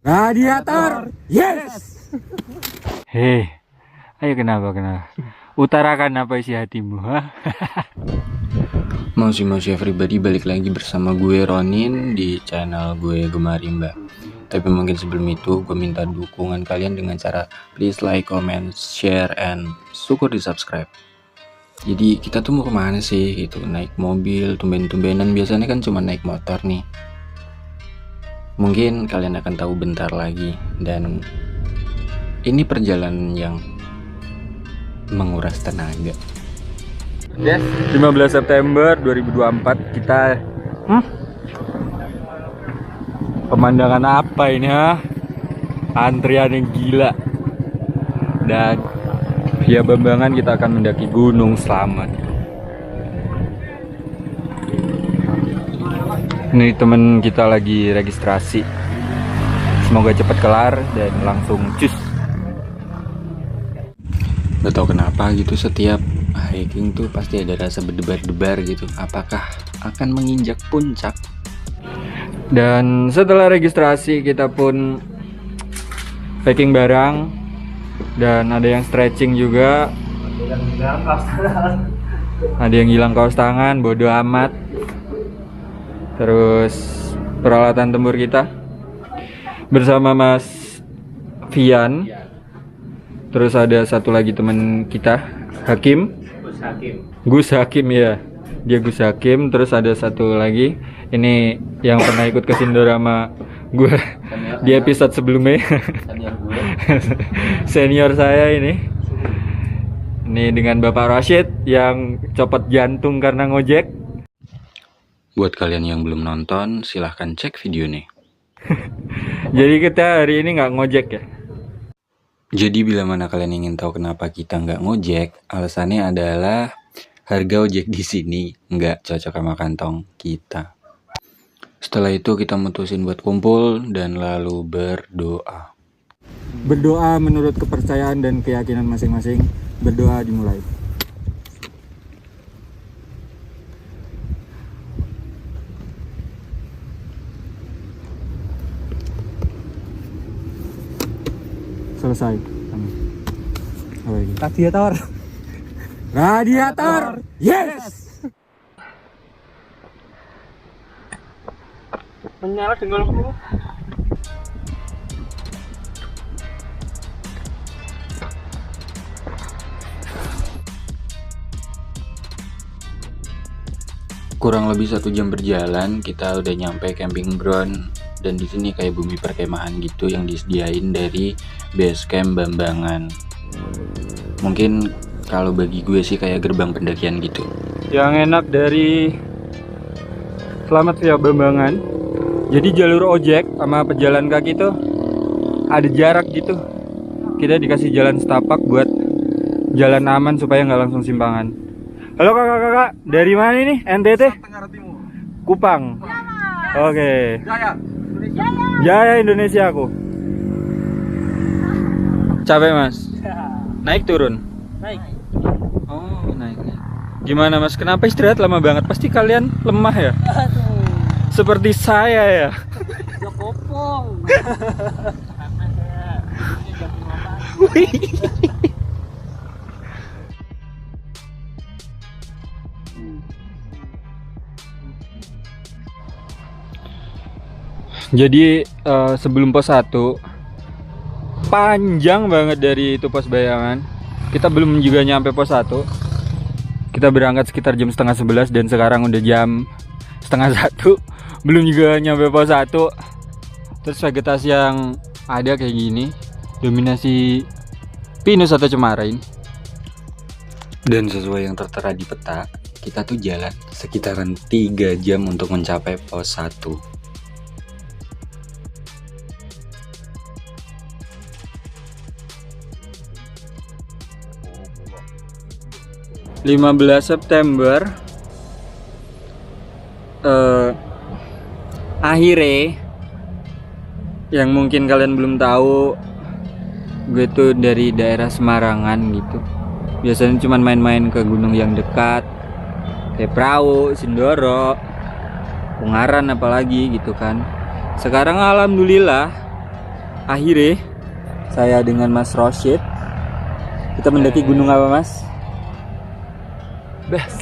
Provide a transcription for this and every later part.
Radiator, yes. Hei, ayo kenapa? Utarakan apa isi hatimu, ha? Mausi everybody, balik lagi bersama gue Ronin di channel gue Gemarimba. Tapi mungkin sebelum itu gue minta dukungan kalian dengan cara please like, comment, share, and syukur di subscribe. Jadi kita tuh mau kemana sih gitu? Naik mobil, tumben-tumbenan, biasanya kan cuma naik motor nih. Mungkin kalian akan tahu bentar lagi, dan ini perjalanan yang menguras tenaga. Yes, 15 September 2024 kita pemandangan apa ini, ha? Antrian yang gila. Dan via Bambangan kita akan mendaki Gunung Slamet. Ini temen kita lagi registrasi. Semoga cepat kelar dan langsung cus. Gak tau kenapa gitu, setiap hiking tuh pasti ada rasa berdebar-debar gitu. Apakah akan menginjak puncak? Dan setelah registrasi kita pun packing barang. Dan ada yang stretching juga. Ada yang hilang kaos tangan, bodo amat. Terus peralatan tempur kita bersama Mas Vian. Terus ada satu lagi teman kita, Hakim. Gus Hakim ya. Dia Gus Hakim. Terus ada satu lagi, ini yang pernah ikut ke Sindorama gue di episode sebelumnya. Senior saya ini. Ini dengan Bapak Rashid yang copot jantung karena ngojek. Buat kalian yang belum nonton, silahkan cek video nih. Jadi kita hari ini nggak ngojek ya. Jadi bila mana kalian ingin tahu kenapa kita nggak ngojek, alasannya adalah harga ojek di sini nggak cocok sama kantong kita. Setelah itu kita mutusin buat kumpul dan lalu berdoa. Berdoa menurut kepercayaan dan keyakinan masing-masing. Berdoa dimulai. Selesai. Apa lagi? Radiator, yes. Menyala dengan kamu. Kurang lebih 1 jam berjalan, kita udah nyampe camping ground. Dan di sini kayak bumi perkemahan gitu yang disediain dari base camp Bambangan. Mungkin kalau bagi gue sih kayak gerbang pendakian gitu. Yang enak dari Slamet via Bambangan, jadi jalur ojek sama pejalan kaki tuh ada jarak gitu. Kita dikasih jalan setapak buat jalan aman supaya nggak langsung simpangan. Halo kakak-kakak, dari mana ini? NTT? Tenggara Timur. Kupang. Oke. Jaya. Jaya Indonesia aku. Capek mas? Naik turun? Naik. Oh naik. Gimana mas? Kenapa istirahat lama banget? Pasti kalian lemah ya? Aduh. Seperti saya ya. Udah kopong. Jadi sebelum pos 1 panjang banget dari itu pos bayangan. Kita belum juga nyampe pos 1. Kita berangkat sekitar jam setengah 11 dan sekarang udah jam setengah 1. Belum juga nyampe pos 1. Terus vegetasi yang ada kayak gini, dominasi pinus atau cemara ini. Dan sesuai yang tertera di peta, kita tuh jalan sekitaran 3 jam untuk mencapai pos 1. 15 September akhirnya, yang mungkin kalian belum tahu, gue tuh dari daerah Semarangan gitu. Biasanya cuma main-main ke gunung yang dekat kayak Prau, Sindoro, Ungaran apalagi gitu kan. Sekarang alhamdulillah akhirnya saya dengan Mas Rosyid kita mendaki gunung apa, Mas?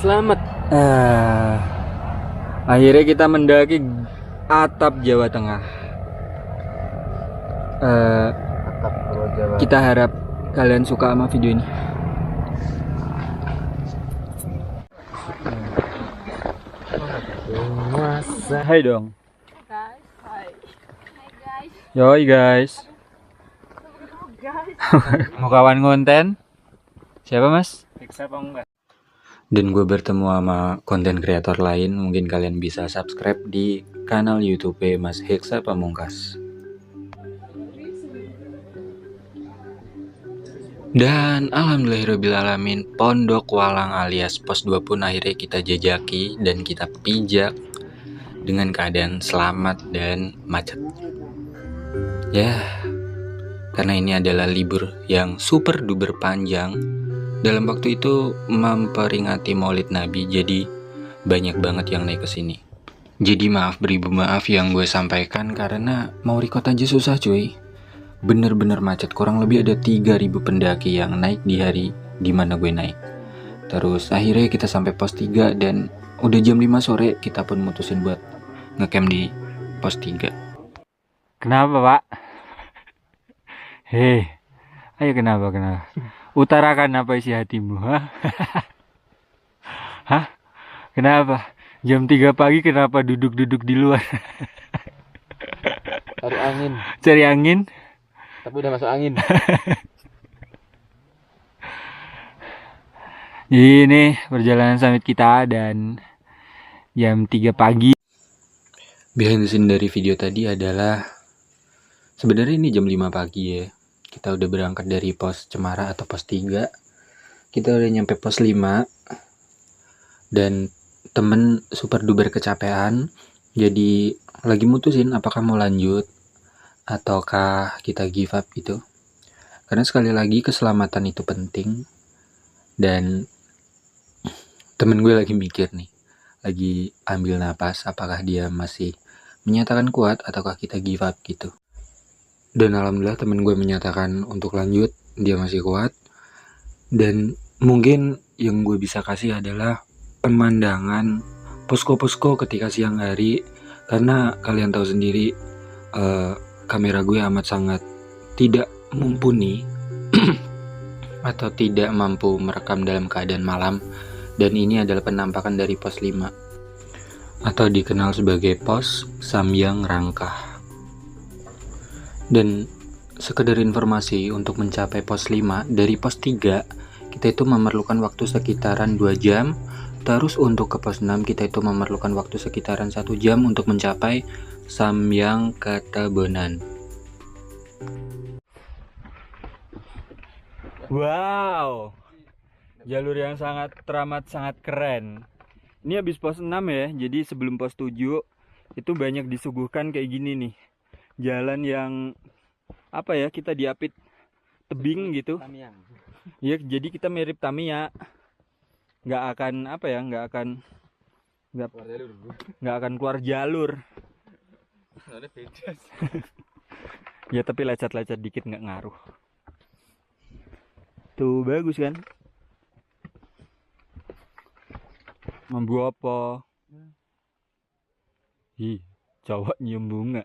Selamat. Akhirnya kita mendaki atap Jawa Tengah. Kita harap kalian suka sama video ini. Hai dong. Guys, hai. Hai guys. Yoi guys. Mau kawan konten? Siapa, Mas? Dan gue bertemu sama konten kreator lain. Mungkin kalian bisa subscribe di kanal YouTube Mas Heksa Pamungkas. Dan alhamdulillahirrahmanirrahim, Pondok Walang alias Pos 2 pun akhirnya kita jajaki dan kita pijak dengan keadaan selamat dan macet. Ya, karena ini adalah libur yang super duper panjang. Dalam waktu itu memperingati Maulid Nabi, jadi banyak banget yang naik ke sini. Jadi maaf beribu maaf yang gue sampaikan karena mau record aja susah cuy. Bener-bener macet, kurang lebih ada 3.000 pendaki yang naik di hari dimana gue naik. Terus akhirnya kita sampai pos 3 dan udah jam 5 sore kita pun mutusin buat ngecamp di pos 3. Kenapa, Pak? Hei, ayo kenapa? Utarakan apa isi hatimu, ha? Hah? Kenapa? Jam 3 pagi kenapa duduk-duduk di luar? Cari angin. Cari angin? Tapi udah masuk angin. Ini perjalanan summit kita dan jam 3 pagi. Behind the scene dari video tadi adalah sebenarnya ini jam 5 pagi ya. Kita udah berangkat dari pos Cemara atau pos 3. Kita udah nyampe pos 5. Dan temen super duper kecapean. Jadi lagi mutusin apakah mau lanjut ataukah kita give up gitu. Karena sekali lagi keselamatan itu penting. Dan temen gue lagi mikir nih, lagi ambil napas apakah dia masih menyatakan kuat ataukah kita give up gitu. Dan alhamdulillah temen gue menyatakan untuk lanjut, dia masih kuat. Dan mungkin yang gue bisa kasih adalah pemandangan posko-posko ketika siang hari. Karena kalian tahu sendiri kamera gue amat sangat tidak mumpuni atau tidak mampu merekam dalam keadaan malam. Dan ini adalah penampakan dari pos 5 atau dikenal sebagai pos Samyang Rangkah. Dan sekedar informasi, untuk mencapai pos 5 dari pos 3 kita itu memerlukan waktu sekitaran 2 jam. Terus untuk ke pos 6 kita itu memerlukan waktu sekitaran 1 jam untuk mencapai Samyang Katabonan. Wow, jalur yang sangat teramat, sangat keren. Ini habis pos 6 ya, jadi sebelum pos 7 itu banyak disuguhkan kayak gini nih. Jalan yang apa ya, kita diapit tebing gitu. Ya, jadi kita mirip Tamiya. Nggak akan keluar jalur. Ya tapi lecet-lecet dikit nggak ngaruh. Tuh bagus kan? Mambu apa? Ih, cowok nyium bunga.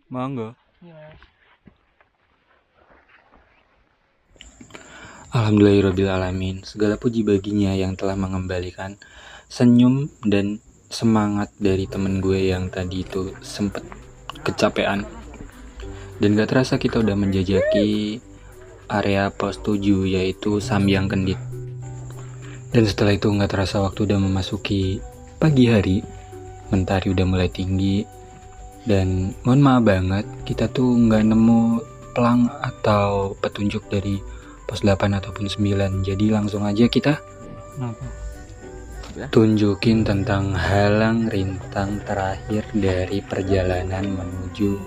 Mangga. Alhamdulillahirrahmanirrahim. Segala puji baginya yang telah mengembalikan senyum dan semangat dari temen gue yang tadi itu sempet kecapean. Dan gak terasa kita udah menjajaki area pos 7 yaitu Samyang Kendit. Dan setelah itu gak terasa waktu udah memasuki pagi hari. Mentari udah mulai tinggi. Dan mohon maaf banget, kita tuh gak nemu pelang atau petunjuk dari pos 8 ataupun 9. Jadi langsung aja kita tunjukin tentang halang rintang terakhir dari perjalanan menuju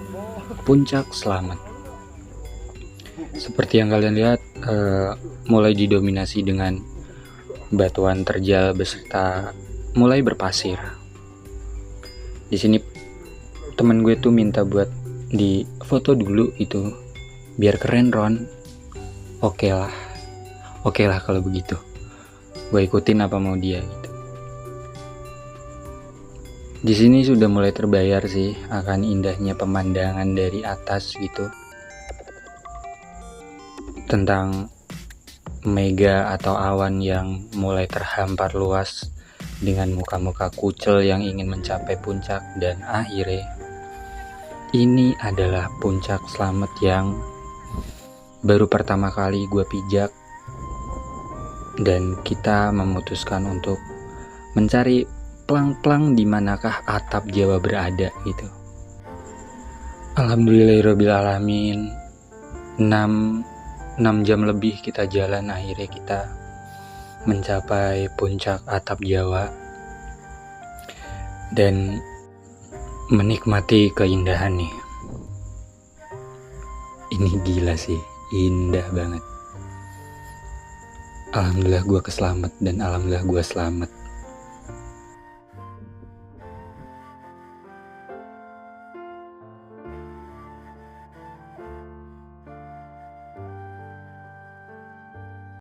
puncak selamat. Seperti yang kalian lihat, mulai didominasi dengan batuan terjal beserta mulai berpasir. Di sini temen gue tuh minta buat di foto dulu gitu, biar keren Ron. Oke lah kalau begitu. Gue ikutin apa mau dia gitu. Di sini sudah mulai terbayar sih akan indahnya pemandangan dari atas gitu. Tentang mega atau awan yang mulai terhampar luas dengan muka-muka kucel yang ingin mencapai puncak, dan akhirnya ini adalah puncak Slamet yang baru pertama kali gue pijak, dan kita memutuskan untuk mencari plang-plang di manakah atap Jawa berada gitu. Alhamdulillahirrabbilalamin, 6 jam lebih kita jalan, akhirnya kita mencapai puncak atap Jawa dan menikmati keindahan nih. Ini gila sih, indah banget. Alhamdulillah gue keselamat dan alhamdulillah gue selamat.